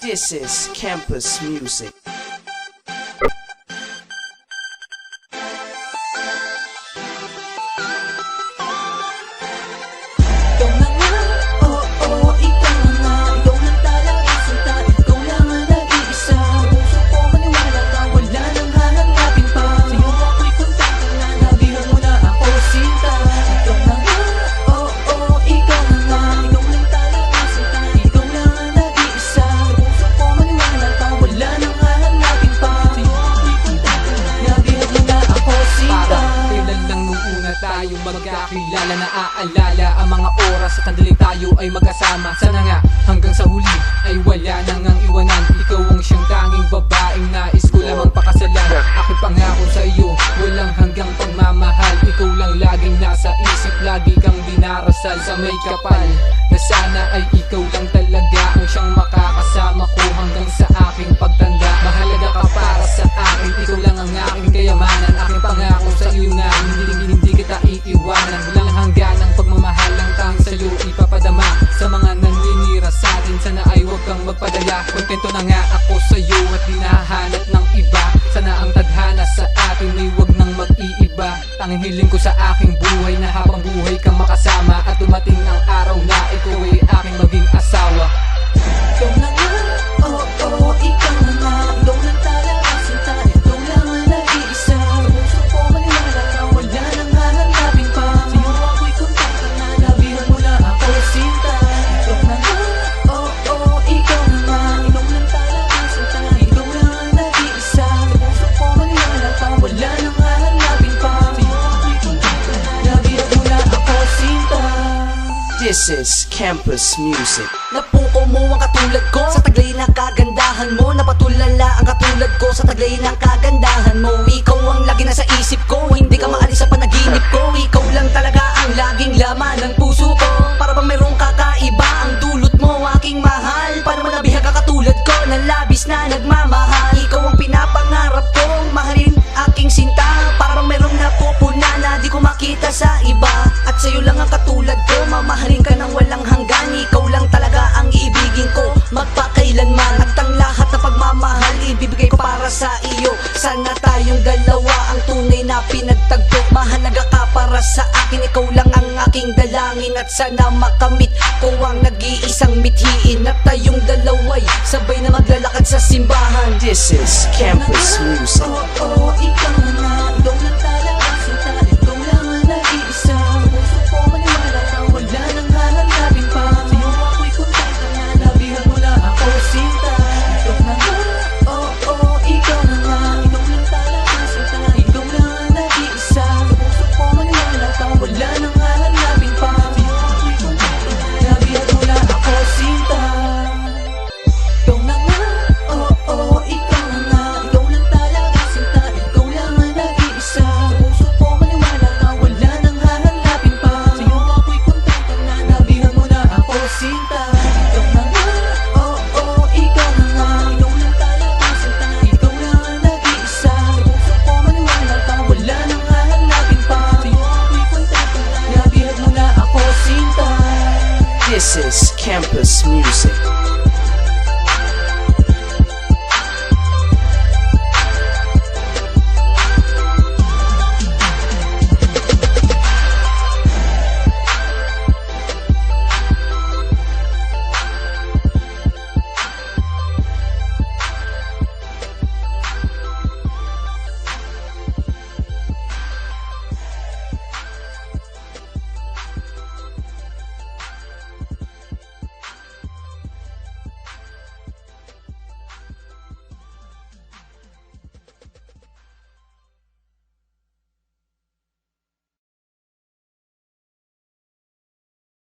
This is campus music. Tayo magkakilala, naaalala ang mga oras at sandali tayo ay magkasama. Sana nga hanggang sa huli ay wala nang ang iwanan. Ikaw ang siyang tanging babaeng nais ko lamang pakasalan. Aking pangako sa iyo, walang hanggang pagmamahal. Ikaw lang laging nasa isip, lagi kang dinarasal sa may kapal. Na sana ay ikaw lang talaga ang siyang makakasama ko hanggang sa aking pagtanda. Mahalaga ka para sa akin, ikaw lang ang aking kayamanan. Aking pangako sa iyo na hindi kita iiwanan. Walang hangganang pagmamahal lang tang sa'yo ipapadama. Sa mga naninira sa atin, sana ay huwag kang magpadala. Kontento na nga ako sa'yo at di nahanap ng iba. Sana ang tadhana sa atin ay huwag nang mag-iiba. Tanging hiling ko sa aking buhay na habang buhay kang makasama. At dumating ang araw na ikaw ay aking maging asawa. Ikaw na nga, oo, ikaw na nga. Ikaw lang talaga sinta, ikaw lang ang nag-iisa. Puso ko maniwala ka, wala nang hahanapin pa. Sa'yo ako'y kontento na, nabihan mo na ako sinta. Ikaw na nga, oo, ikaw na nga. Ikaw lang talaga sinta, ikaw lang ang nag-iisa. Puso ko maniwala ka, wala nang hahanapin pa. Sa'yo ako'y kontento na, nabihan mo na ako sinta. This is campus music. Napuko mo ang katulad ko sa taglay ng kagandahan mo. Napatulala ang katulad ko sa taglay ng kagandahan mo. Ikaw ang lagi nasa isip ko, hindi ka maalis sa panaginip ko. Ikaw lang talaga ang laging laman ng puso ko. Para bang mayroong kakaiba ang dulot mo, aking mahal. Para manabihan ka katulad ko na labis na nagmamahal. Ikaw ang pinapangarap kong mahalin, aking sinta. Para bang mayroong napupuna na di ko makita sa iba. At sa'yo lang ang katulad ko, mamahalin ka ng walang hanggan. Ikaw lang talaga ang iibigin ko magpakailanman. At ang lahat na pagmamahal ibibigay ko para sa iyo. Sana tayong dalawa ang tunay na pinagtagpo. Mahalaga ka para sa akin, ikaw lang ang aking dalangin. At sana makamit ko ang nag-iisang mithiin. At tayong dalawa'y sabay na maglalakad sa simbahan. This is campus music. Oo, ikaw